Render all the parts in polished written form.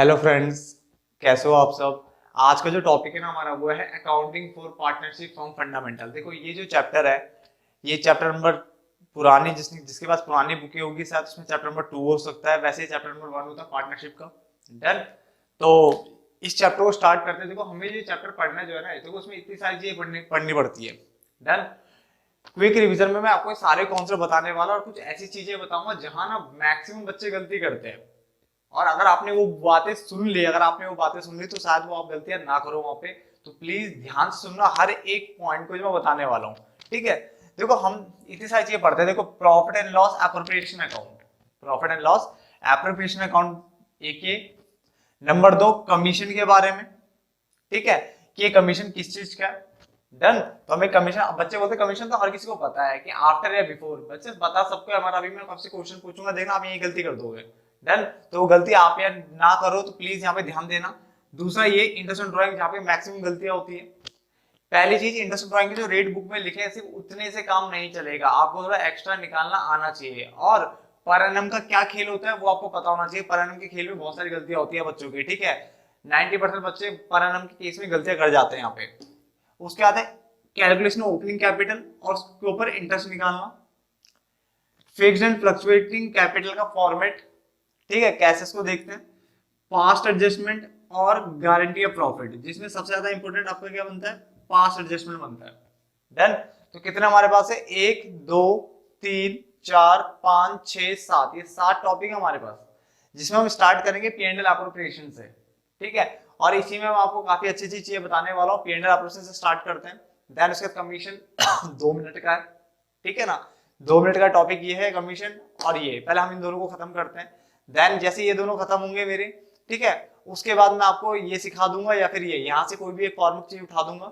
Hello friends, कैसे हो आप सब। आज का जो टॉपिक है ना हमारा वो है accounting for partnership from fundamental. देखो ये जो चैप्टर है, ये चैप्टर नंबर पुरानी जिसके पास पुरानी बुकें होगी शायद उसमें चैप्टर नंबर 2 हो सकता है। वैसे ही चैप्टर नंबर 1 होता है पार्टनरशिप का। डन। तो इस चैप्टर को स्टार्ट करते हैं। देखो हमें ये चैप्टर पढ़ना जो है ना, देखो उसमें इतनी सारी चीजें पढ़नी पड़ती है। डन। क्विक रिवीजन में मैं आपको सारे कॉन्सेप्ट बताने वाला और कुछ ऐसी चीजें बताऊंगा जहां ना मैक्सिमम बच्चे गलती करते हैं। और अगर आपने वो बातें सुन ली, तो शायद वो आप गलतियां ना करो वहां पे। तो प्लीज ध्यान से सुनना हर एक पॉइंट को जो मैं बताने वाला हूँ। ठीक है। देखो हम इतनी सारी चीजें पढ़ते हैं। देखो profit and loss appropriation account, profit and loss appropriation account एक ये। नंबर 2 कमीशन के बारे में। ठीक है, कि ये कमीशन किस चीज का है। डन। तो हमें कमीशन, बच्चे बोलते हैं कमीशन तो हर किसी को पता है कि आफ्टर या बिफोर। बच्चे बता सबको हमारा। अभी मैं आपसे क्वेश्चन पूछूंगा, देखना आप यही गलती कर दोगे। डन। तो वो गलती आप या ना करो, तो प्लीज यहाँ पे ध्यान देना। दूसरा ये इंटरेस्ट ड्राइंग, जहाँ पे मैक्सिमम गलतियां होती है। पहली चीज, इंटरेस्ट ड्राइंग के जो रेट बुक में लिखे हैं सिर्फ उतने से काम नहीं चलेगा, आपको थोड़ा एक्स्ट्रा निकालना आना चाहिए। और पर एनम का क्या खेल होता है वो आपको पता होना चाहिए। पर एनम के खेल में बहुत सारी गलतियां होती है बच्चों की। ठीक है, 90% बच्चे पर एनम के केस में गलतियां कर जाते हैं यहाँ पे। उसके बाद है कैलकुलेशन ओपनिंग कैपिटल और उसके ऊपर इंटरेस्ट निकालना। फिक्स्ड एंड फ्लक्चुएटिंग कैपिटल का फॉर्मेट। ठीक है, कैसे इसको देखते हैं। पास्ट एडजस्टमेंट और गारंटी ऑफ प्रॉफिट, जिसमें सबसे ज्यादा इंपॉर्टेंट आपका क्या बनता है, पास्ट एडजस्टमेंट बनता है। डन। तो कितने हमारे पास है, 1 2 3 4 5 6 7, ये 7 टॉपिक है हमारे पास, जिसमें हम स्टार्ट करेंगे पीएनएल एप्रोप्रिएशन से। ठीक है, और इसी में मैं आपको काफी अच्छी अच्छी चीजें बताने वाला हूँ। पीएनएल एप्रोप्रिएशन से स्टार्ट करते हैं। देन उसके कमीशन 2 मिनट का है। ठीक है ना, 2 मिनट का टॉपिक ये है कमीशन। और ये पहले हम इन दोनों को खत्म करते हैं। देन जैसे ये दोनों खत्म होंगे मेरे, ठीक है, उसके बाद मैं आपको ये सिखा दूंगा या फिर ये यहाँ से कोई भी एक फॉर्मूला चीज उठा दूंगा।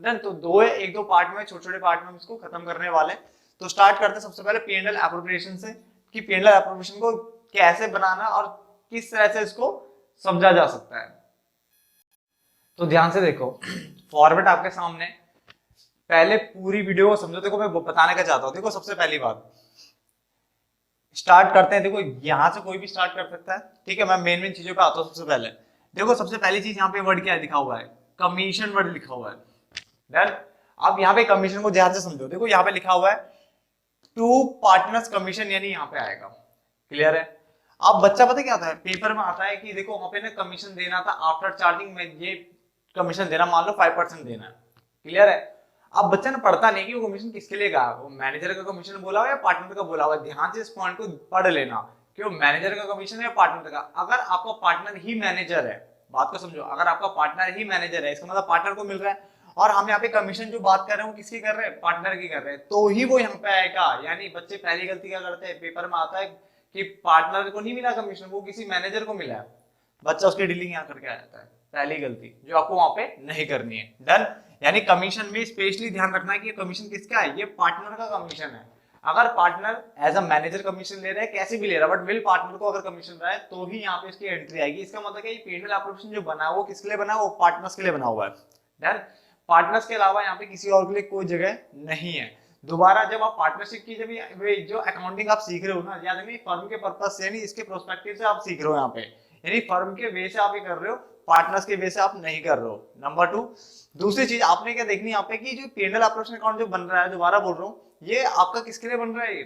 डन। तो दो है, एक दो पार्ट में, छोटे छोटे पार्ट में हम इसको खत्म करने वाले हैं। तो स्टार्ट करते हैं सबसे पहले पीएनएल एप्रोप्रिएशन से, कि पीएनएल एप्रोप्रिएशन को कैसे बनाना और किस तरह से इसको समझा जा सकता है। तो ध्यान से देखो, फॉर्मेट आपके सामने। पहले पूरी वीडियो को समझो। देखो मैं बताने का चाहता हूँ। देखो सबसे पहली बात, स्टार्ट करते हैं। देखो यहां से कोई भी स्टार्ट कर सकता है। ठीक है, मैं मेन चीजों पे आता हूँ। सबसे पहले देखो, सबसे पहली चीज यहाँ पे वर्ड क्या लिखा हुआ है, कमीशन वर्ड लिखा हुआ है। डन। अब यहाँ पे कमीशन को ध्यान से समझो। देखो यहाँ पे लिखा हुआ है टू पार्टनर्स कमीशन, यानी यहाँ पे आएगा। क्लियर है। अब बच्चा पता क्या आता है, पेपर में आता है कि देखो वहां पे ना कमीशन देना था आफ्टर चार्जिंग में, ये कमीशन देना, मान लो 5% देना है। क्लियर है। अब बच्चा ना पढ़ता नहीं कि वो कमीशन किसके लिए कहा, वो मैनेजर का कमीशन बोला हुआ या पार्टनर का बोला हुआ। ध्यान से इस पॉइंट को पढ़ लेना कि वो मैनेजर का कमीशन है या पार्टनर का। अगर आपका पार्टनर ही मैनेजर है, बात को समझो, अगर आपका पार्टनर ही मैनेजर है, इसका मतलब पार्टनर को मिल रहा है। और हम यहाँ पे कमीशन जो बात कर रहे हैं वो किसकी कर रहे हैं, पार्टनर की कर रहे हैं, तो ही वो यहाँ पे आएगा। यानी बच्चे पहली गलती क्या करते हैं, पेपर में आता है कि पार्टनर को नहीं मिला कमीशन, वो किसी मैनेजर को मिला है। बच्चा उसकी डीलिंग यहाँ करके आ जाता है। पहली गलती जो आपको वहां पे नहीं करनी है। डन। यानी कमीशन में स्पेशली ध्यान रखना है कि ये कमीशन किसका है, ये पार्टनर का कमीशन है। अगर partner as a manager commission ले रहा है, कैसे भी ले रहा है, बट विल पार्टनर को अगर कमीशन रहा है तो ही यहाँ पे इसकी एंट्री आएगी। इसका मतलब है ये पीएनएल एप्रोप्रिएशन जो बना है वो किसके लिए बना है, वो पार्टनर्स के लिए बना हुआ है। डन। पार्टनर्स के अलावा यहाँ पे किसी और के लिए कोई जगह नहीं है। दोबारा जब आप पार्टनरशिप की जब जो अकाउंटिंग आप सीख रहे हो ना, याद नहीं, फर्म के पर्पज से यानी इसके प्रोस्पेक्टिव से आप सीख रहे हो यहाँ पे, यानी फर्म के वे से आप ये कर रहे हो, पार्टनर्स के वे से आप नहीं कर रहे हो। नंबर 2, दूसरी चीज आपने क्या देखनी यहाँ पे, कि जो पीएनएल एप्रोप्रिएशन अकाउंट जो बन रहा है, दोबारा बोल रहा हूँ, ये आपका किसके लिए बन रहा है,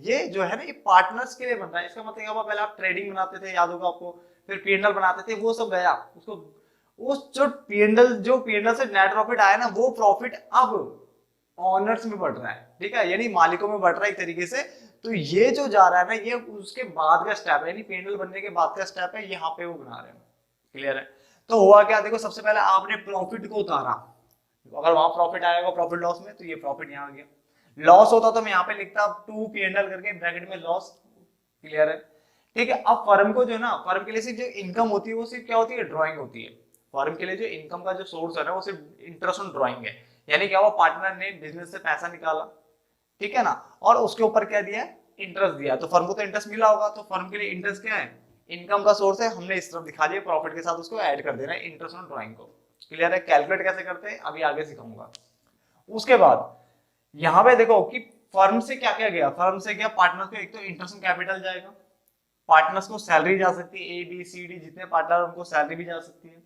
ये जो है ना, ये पार्टनर्स के लिए बन रहा है। इसका मतलब क्या हुआ, पहले आप ट्रेडिंग बनाते थे, याद होगा आपको, फिर पीएनएल बनाते थे, वो सब गया। उसको उस जो पीएनएल से नेट प्रॉफिट आया ना, वो प्रॉफिट अब ऑनर्स में बढ़ रहा है। ठीक है, यानी मालिकों में बढ़ रहा है एक तरीके से। तो ये जो जा रहा है ना, ये उसके बाद का स्टेप है, यानी पीएनएल बनने के बाद का स्टेप है, यहाँ पे वो बना रहे हैं। क्लियर है। तो हुआ क्या, देखो सबसे पहले आपने प्रॉफिट को उतारा। अगर वहां प्रॉफिट आएगा प्रॉफिट लॉस में, तो ये प्रॉफिट यहाँ आ गया। लॉस होता तो मैं यहाँ पे लिखता टू पीएनएल करके ब्रैकेट में लॉस। क्लियर है। ठीक है। अब फर्म को जो ना, फर्म के लिए सिर्फ जो इनकम होती है वो सिर्फ क्या होती है, ड्रॉइंग होती है। फर्म के लिए जो इनकम का जो सोर्स है ना, वो सिर्फ इंटरेस्ट ऑन ड्रॉइंग है। यानी क्या हुआ, पार्टनर ने बिजनेस से पैसा निकाला, ठीक है ना, और उसके ऊपर क्या दिया, इंटरेस्ट दिया। तो फर्म को तो इंटरेस्ट मिला होगा, तो फर्म के लिए इंटरेस्ट क्या है, इनकम का सोर्स है। हमने इस तरफ दिखा दिया, प्रॉफिट के साथ उसको ऐड कर देना है, इंटरेस्ट ऑन ड्रॉइंग को। क्लियर है। कैलकुलेट कैसे करते हैं अभी आगे सिखाऊंगा। उसके बाद यहाँ पे देखो कि फर्म से क्या क्या गया, फर्म से क्या, पार्टनर को एक तो इंटरेस्ट ऑन कैपिटल जाएगा, पार्टनर्स को सैलरी जा सकती है, ABCD जितने पार्टनर उनको सैलरी भी जा सकती है।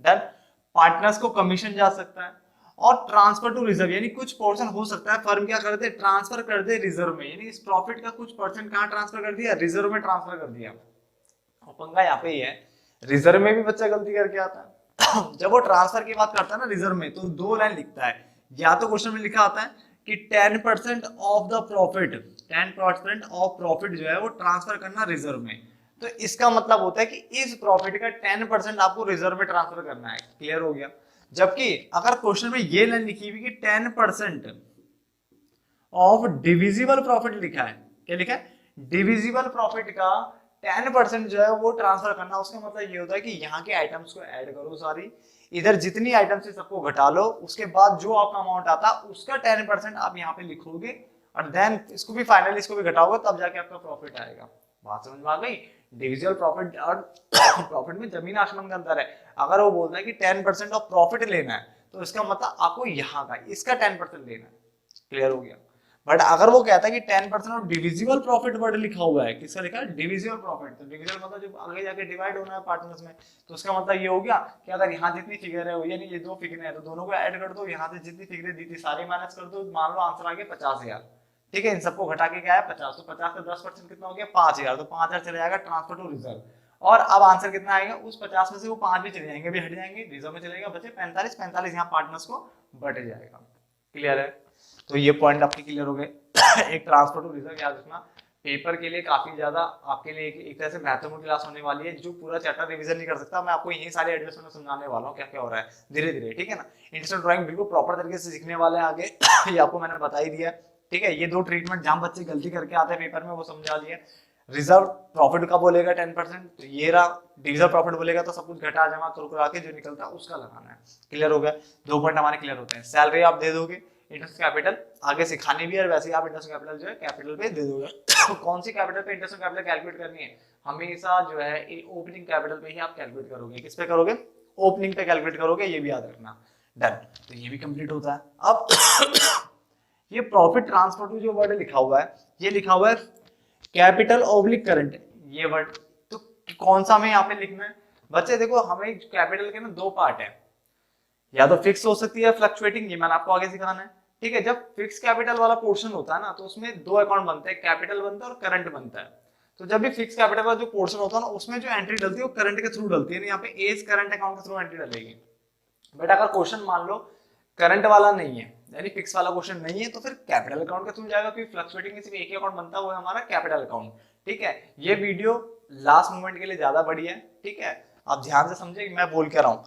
डन। पार्टनर्स को कमीशन जा सकता है, और ट्रांसफर टू रिजर्व यानी कुछ पोर्शन हो सकता है फर्म क्या कर दे, ट्रांसफर कर दे रिजर्व में, यानी इस प्रॉफिट का कुछ परसेंट कहाँ ट्रांसफर कर दिया, रिजर्व में ट्रांसफर कर दिया। और पंगा यहाँ पे ही है, रिजर्व में भी बच्चा गलती करके आता है जब वो ट्रांसफर की बात करता है ना रिजर्व में, तो दो लाइन लिखता है, या तो क्वेश्चन में लिखा आता है कि 10% of the profit, 10% of profit जो है वो ट्रांसफर करना रिजर्व में, तो इसका मतलब होता है कि इस प्रॉफिट का 10% आपको रिजर्व में ट्रांसफर करना है। क्लियर हो गया। जबकि अगर क्वेश्चन में ये लाइन लिखी हुई कि 10% ऑफ डिविजिबल प्रॉफिट लिखा है, क्या लिखा है, डिविजिबल प्रॉफिट का 10% जो है वो ट्रांसफर करना, उसका मतलब ये होता है कि यहाँ के आइटम्स को ऐड करो सारी, इधर जितनी आइटम्स है सबको घटा लो, उसके बाद जो आपका अमाउंट आता है उसका 10% आप यहाँ पे लिखोगे, और देन इसको भी फाइनली इसको भी घटाओगे, तब जाके आपका प्रॉफिट आएगा। बात समझ में आ गई। डिविजिबल प्रॉफिट और प्रॉफिट में जमीन आसमान का अंतर है। अगर वो बोलता है कि 10% ऑफ प्रॉफिट लेना है, तो इसका मतलब आपको यहाँ का इसका 10% लेना है। क्लियर हो गया। बट अगर वो कहता है कि 10% ऑफ डिविजिबल प्रॉफिट वर्ड लिखा हुआ है, किसका लिखा है, डिविजिबल प्रॉफिट, तो डिविजिबल मतलब जो आगे जाके डिवाइड होना है पार्टनर्स में, तो उसका मतलब ये हो गया कि अगर यहाँ जितनी फिगर है यानी ये दो फिगर है, तो दोनों को ऐड कर दो, यहाँ से जितनी फिगरें दी थी सारी माइनस कर दो, मान लो आंसर आ गया 50,000। ठीक है, इन सबको घटा के क्या है 50, तो 50 का 10% कितना हो गया 5,000, तो 5,000 चले जाएगा ट्रांसफर टू रिजर्व, और अब आंसर कितना आएगा, उस 50 में से वो 5 भी चले जाएंगे, भी हट जाएंगे, रिजर्व में चलेगा, बचे 45, 45 यहाँ पार्टनर्स को बट जाएगा। क्लियर है। तो ये पॉइंट आपके क्लियर हो गए एक ट्रांसफर टू रिजर्व याद रखना, पेपर के लिए काफी ज्यादा आपके लिए एक तरह से महत्वपूर्ण क्लास होने वाली है, जो पूरा चैप्टर रिवीजन नहीं कर सकता, मैं आपको यही सारे एडजस्टमेंट समझाने वाला हूँ क्या क्या हो रहा है धीरे धीरे। ठीक है ना, इंटरेस्टेड ड्राइंग बिल्कुल प्रॉपर तरीके से सीखने वाले हैं आगे ये आपको मैंने बता ही दिया। ठीक है, ये दो ट्रीटमेंट जहां बच्चे गलती करके आते हैं पेपर में वो समझा दिया। रिजर्व प्रॉफिट का बोलेगा 10%, तो ये रहा, डिविजन प्रॉफिट बोलेगा तो सब कुछ घटा जमा करा के जो निकलता है उसका लगाना है। क्लियर हो गया, दो पॉइंट हमारे क्लियर होते हैं। सैलरी आप दे दोगे, इंटरेस्ट कैपिटल आगे सिखानी भी है, वैसे ही आप इंटरेस्ट कैपिटल जो है कैपिटल पे दे दोगे तो कौन सी कैपिटल पे इंटरेस्ट कैपिटल कैलकुलेट करनी है, हमेशा जो है ओपनिंग कैपिटल पे ही आप कैलकुलेट करोगे। किस पे करोगे, ओपनिंग पे कैलकुलेट करोगे, ये भी याद रखना। डन, तो ये भी कंप्लीट होता है। अब ये प्रॉफिट ट्रांसफर टू जो वर्ड लिखा हुआ है, ये लिखा हुआ है कैपिटल ऑब्लिक करंट, ये वर्ड, तो कौन सा हमें यहाँ पे लिखना है बच्चे, देखो हमें कैपिटल के ना दो पार्ट है, या तो फिक्स हो सकती है फ्लक्चुएटिंग, ये मैंने आपको आगे सिखाना है। ठीक है, जब फिक्स कैपिटल वाला पोर्शन होता है ना, तो उसमें दो अकाउंट बनते हैं, कैपिटल बनता है और करंट बनता है। तो जब भी फिक्स कैपिटल वाला जो पोर्शन होता है ना, उसमें जो एंट्री डलती है वो करंट के थ्रू डलती है, यहाँ पे एज करंट अकाउंट के थ्रू एंट्री डलेगी। बट अगर क्वेश्चन मान लो करंट वाला नहीं है, यानी फिक्स वाला क्वेश्चन नहीं है, तो फिर कैपिटल अकाउंट के थ्रू जाएगा, क्योंकि फ्लक्चुएटिंग में सिर्फ एक ही अकाउंट बनता है, वो है हमारा कैपिटल अकाउंट। ठीक है, ये वीडियो लास्ट मोमेंट के लिए ज्यादा बढ़िया है। ठीक है, आप ध्यान से समझे मैं बोल क्या रहा हूँ।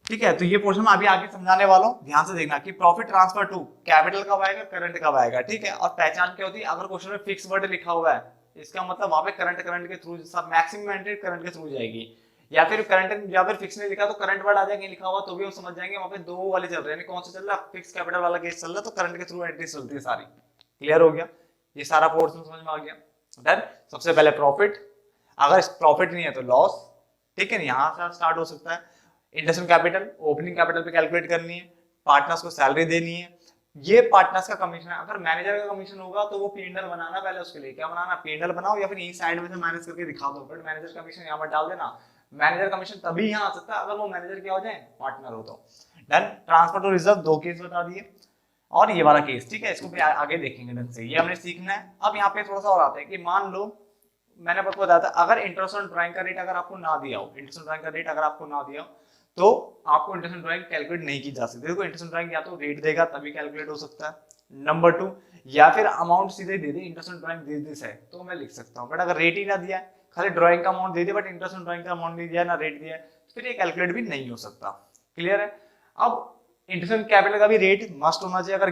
ठीक है, तो ये पोर्शन मैं अभी आगे समझाने वाला हूँ, ध्यान से देखना कि प्रॉफिट ट्रांसफर टू कैपिटल कब आएगा, करंट कब आएगा। ठीक है, और पहचान क्या होती है, अगर क्वेश्चन में फिक्स वर्ड लिखा हुआ है, इसका मतलब वहां पे करंट के थ्रू सब मैक्सिमम एंट्री करंट के थ्रू जाएगी, या फिर करंट या फिर फिक्स नहीं लिखा तो करंट वर्ड आ जाएगा लिखा हुआ, तो भी हम समझ जाएंगे वहां पे दो वाले चल रहे हैं, कौन सा चल रहा है, फिक्स कैपिटल वाला केस चल रहा है, तो करंट के थ्रू एंट्री चलती है सारी। क्लियर हो गया, ये सारा पोर्शन समझ में आ गया। डन, सबसे पहले प्रॉफिट, अगर प्रॉफिट नहीं है तो लॉस। ठीक है, यहाँ से स्टार्ट हो सकता है। इंटरेस्ट कैपिटल, ओपनिंग कैपिटल पे कैलकुलेट करनी है, पार्टनर्स को सैलरी देनी है, ये पार्टनर्स का कमीशन है। अगर मैनेजर का कमीशन होगा तो वो पी&एल बनाना, पहले उसके लिए क्या बनाना, पी&एल बनाओ, या फिर यही साइड में से माइनस करके दिखा दो, बट मैनेजर कमीशन यहाँ पर डाल देना। मैनेजर कमीशन तभी यहाँ आ सकता है अगर वो मैनेजर क्या हो जाए, पार्टनर हो तो। डन, ट्रांसफर टू रिजर्व दो केस बता दिए, और ये वाला केस। ठीक है, इसको भी आगे देखेंगे ढंग से, ये हमने सीखना है। अब यहाँ पे थोड़ा सा और आता है कि मान लो मैंने आपको बताया था, अगर इंटरेस्ट ऑन ड्राइंग का रेट अगर आपको ना दिया हो, इंटरेस्ट ऑन ड्राइंग का रेट अगर आपको ना दिया हो, तो आपको इंटरेस्ट ऑन ड्राइंग कैलकुलेट नहीं की जा सकती। देखो इंटरेस्ट ऑन ड्राइंग या तो रेट देगा तभी कैलकुलेट हो सकता है, नंबर 2, या फिर अमाउंट सीधे दे दे, इंटरेस्ट ऑन ड्राइंग दे दिस है तो मैं लिख सकता हूँ। बट अगर रेट ही ना दिया, खाली ड्राइंग का अमाउंट दे दिया बट इंटरेस्ट ऑन ड्राइंग का अमाउंट नहीं दिया, ना रेट दिया, तो फिर ये कैलकुलेट भी नहीं हो सकता। क्लियर है। अब इंटरेस्ट ऑन कैपिटल का भी रेट मस्ट होना चाहिए, अगर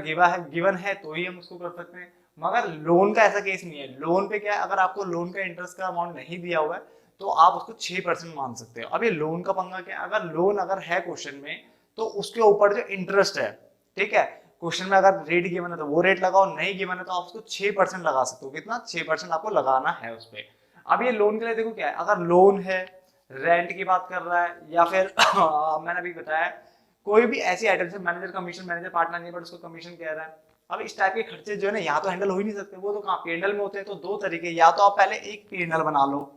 गिवन है तो ही हम उसको कर सकते हैं, मगर लोन का ऐसा केस नहीं है। लोन पे क्या है, अगर आपको लोन का इंटरेस्ट का अमाउंट नहीं दिया हुआ है तो आप उसको 6% मान सकते हो। अब ये लोन का पंगा क्या है, अगर लोन अगर है क्वेश्चन में तो उसके ऊपर जो इंटरेस्ट है, ठीक है, क्वेश्चन में अगर रेट गिवन है तो वो रेट लगाओ, नहीं गिवन है तो आप उसको 6% लगा सकते हो। कितना, 6% आपको लगाना है उस पर। अब ये लोन के लिए देखो क्या है, अगर लोन है, रेंट की बात कर रहा है, या फिर मैंने अभी बताया कोई भी ऐसी आइटम से मैनेजर कमीशन, मैनेजर पार्टनर नहीं बट उसको कमीशन कह रहा है। अब इस टाइप के खर्चे जो है ना यहाँ तो हैंडल हो ही नहीं सकते, वो तो कहाँ पी&एल में होते हैं। तो दो तरीके, या तो आप पहले एक पी&एल बना लो,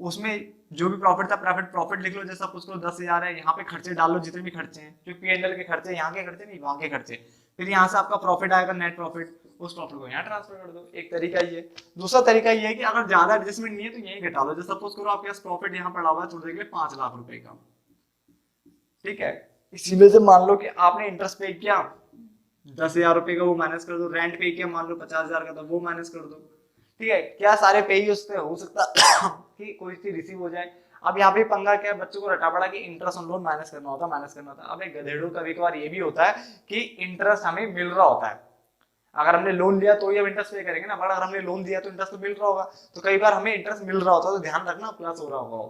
उसमें जो भी प्रॉफिट था प्रॉफिट लिख लो, जैसे सपोज करो 10,000 है, यहाँ पे खर्चे डाल लो जितने भी खर्चे हैं, जो P&L के खर्चे, यहाँ के खर्चे नहीं वहाँ के खर्चे, फिर यहाँ से आपका प्रॉफिट आएगा नेट प्रॉफिट, उस प्रॉफिट को यहाँ ट्रांसफर कर दो। एक तरीका ये। दूसरा तरीका ये है कि अगर ज्यादा एडजस्टमेंट नहीं है तो यही घटा लो। जैसे सपोज करो आपके पास प्रॉफिट यहाँ पड़ा हुआ है थोड़ी देर के लिए 5 लाख रुपए का, ठीक है, इसी में से मान लो कि आपने इंटरेस्ट पे किया 10,000 रुपए का, वो माइनस कर दो, रेंट पे किया मान लो 50,000 का, तो वो माइनस कर दो, ठीक है। क्या सारे पे ही उससे हो सकता कि कोई चीज रिसीव हो जाए। अब यहाँ पे पंगा क्या है, बच्चों को रटा पड़ा कि इंटरेस्ट ऑन लोन माइनस करना होता। अब एक गधेड़ू कभी कभार ये भी होता है कि इंटरेस्ट हमें मिल रहा होता है, अगर हमने लोन लिया तो ही हम इंटरेस्ट पे करेंगे ना, बट अगर हमने लोन दिया तो इंटरेस्ट तो मिल रहा होगा, तो कई बार हमें इंटरेस्ट मिल रहा होता है तो ध्यान रखना प्लस हो रहा होगा,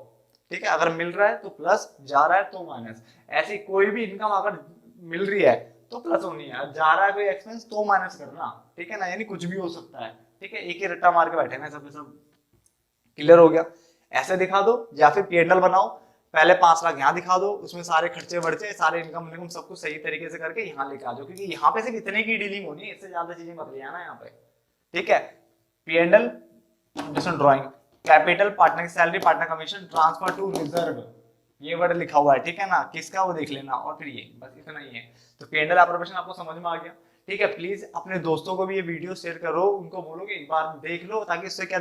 ठीक है। अगर मिल रहा है तो प्लस, जा रहा है तो माइनस। ऐसी कोई भी इनकम अगर मिल रही है तो प्लस होनी है, जा रहा है कोई एक्सपेंस तो माइनस करना, ठीक है ना, यानी कुछ भी हो सकता है, ठीक है। एक ही रट्टा मार के बैठे ना सब क्लियर हो गया। ऐसे दिखा दो या फिर P&L बनाओ, पहले 5 लाख यहाँ दिखा दो, उसमें सारे खर्चे बढ़चे, सारे इनकम सब कुछ सही तरीके से करके यहाँ लेके आ जाओ, क्योंकि यहाँ पे सिर्फ इतने की डीलिंग होनी है, इससे ज्यादा चीजें मत ले आना यहाँ पे, ठीक है। P&L ड्रॉइंग, कैपिटल, पार्टनर की salary, partner commission, transfer to reserve, ये वर्ड लिखा हुआ है, ठीक है ना, किसका वो देख लेना, और फिर ये बस इतना ही है। तो P&L एप्रोप्रिएशन आपको समझ में आ गया, ठीक है। प्लीज अपने दोस्तों को भी ये वीडियो शेयर करो, उनको बोलो कि एक बार देख लो, ताकि इससे क्या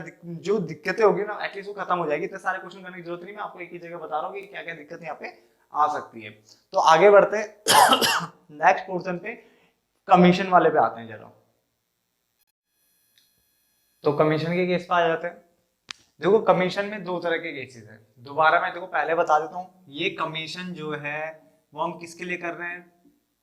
जो दिक्कतें होगी ना एटलीस्ट वो खत्म हो जाएगी। इतने सारे क्वेश्चन करने की जरूरत नहीं, मैं आपको एक ही जगह बता रहा हूँ कि क्या क्या दिक्कत यहाँ पे आ सकती है। तो आगे बढ़ते नेक्स्ट पोर्शन पे, कमीशन वाले पे आते हैं जरा। तो कमीशन के केस पे आ जाते हैं। देखो कमीशन में 2 तरह के केसेस है, दोबारा मैं देखो पहले बता देता हूँ। ये कमीशन जो है वो हम किसके लिए कर रहे हैं,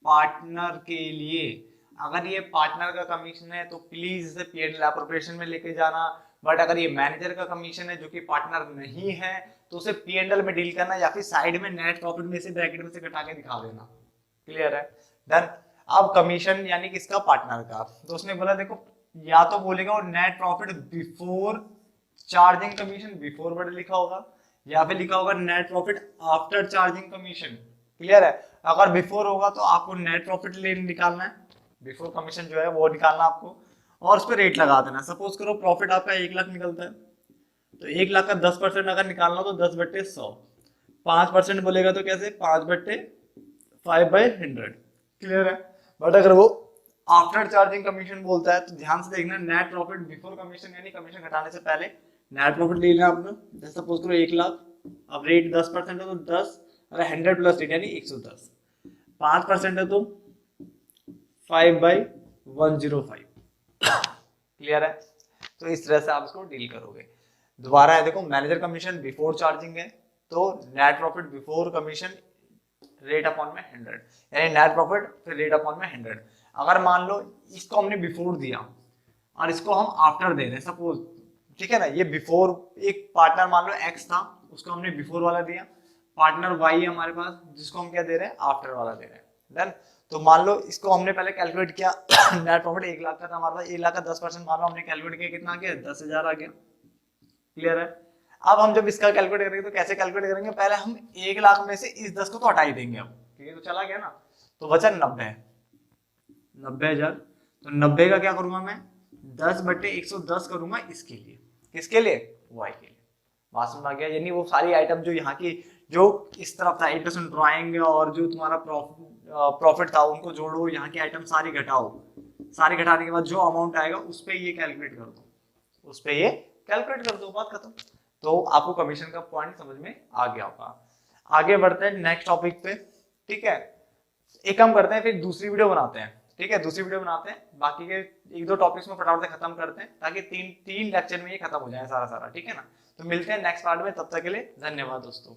पार्टनर के लिए। अगर ये पार्टनर का कमीशन है तो प्लीज इसे P&L एप्रोप्रिएशन में लेके जाना, बट अगर ये मैनेजर का कमीशन है जो कि पार्टनर नहीं है तो उसे P&L में डील करना, या फिर साइड में नेट प्रॉफिट में से ब्रैकेट में से घटा के दिखा देना, क्लियर है, डन। अब कमीशन यानी किसका, पार्टनर का। तो उसने बोला देखो, या तो बोलेगा वो net profit before charging commission, before word लिखा होगा, या फिर लिखा होगा net profit after charging commission, clear है। अगर बिफोर होगा तो आपको नेट प्रॉफिट निकालना है, बिफोर कमीशन जो है वो निकालना आपको, और उस पर रेट लगा देना। सपोज करो प्रॉफिट आपका 1 लाख निकलता है, तो 1 लाख का 10% अगर निकालना हो तो 10/100, 5% बोलेगा तो कैसे 5/5/100, क्लियर है। बट अगर वो आफ्टर चार्जिंग कमीशन बोलता है तो ध्यान से देखना, नेट प्रॉफिट बिफोर कमीशन यानी कमीशन घटाने से पहले नेट प्रॉफिट ले लेना आपने। जैसे सपोज करो 1 लाख, अब रेट 10% है तो 10, अरे 100 प्लस रेट यानी 110, 5% है तो 5/105, क्लियर है। तो इस तरह से आप इसको डील करोगे। दोबारा है देखो, मैनेजर कमीशन बिफोर चार्जिंग है तो net profit before commission rate upon में 100, यानी नेट प्रॉफिट फिर रेट अपॉन में 100। अगर मान लो इसको हमने बिफोर दिया और इसको हम आफ्टर दे रहे हैं सपोज, ठीक है ना, ये बिफोर, एक पार्टनर मान लो एक्स था उसको हमने बिफोर वाला दिया, पार्टनर वाई है हमारे पास जिसको हम क्या दे रहे हैं, आफ्टर वाला दे रहे हैं, डन। तो मान लो इसको हमने पहले कैलकुलेट किया नेट प्रॉफिट 1 लाख का था हमारे पास, 1 लाख का 10% मान लो हमने कैलकुलेट किया, कितना आ गया, 10,000 आ गया, क्लियर है। अब हम जब इसका कैलकुलेट करेंगे तो कैसे कैलकुलेट करेंगे, पहले हम 1 लाख में से इस 10 को तो हटा ही देंगे, अब ठीक है तो चला गया ना, तो बचा 90,000। तो 90 का क्या करूंगा मैं, 10/110 करूंगा इसके लिए, किसके लिए, वाई के लिए। बात समझ आ गया, यानी वो सारी आइटम जो यहाँ की जो इस तरफ था 8% ड्राइंग और जो तुम्हारा प्रॉफिट था उनको जोड़ो, यहाँ की आइटम सारी घटाओ, सारी घटाने के बाद जो अमाउंट आएगा उस पे ये कैलकुलेट कर दो, उस पे ये कैलकुलेट कर दो, बात खत्म। तो आपको कमीशन का पॉइंट समझ में आ गया होगा। आगे बढ़ते हैं नेक्स्ट टॉपिक पे, ठीक है। एक काम करते हैं, फिर दूसरी वीडियो बनाते हैं, ठीक है, दूसरी वीडियो बनाते हैं, बाकी के 1-2 टॉपिक्स में फटाफट से खत्म करते हैं ताकि तीन लेक्चर में ये खत्म हो जाए सारा, ठीक है ना। तो मिलते हैं नेक्स्ट पार्ट में, तब तक के लिए धन्यवाद दोस्तों।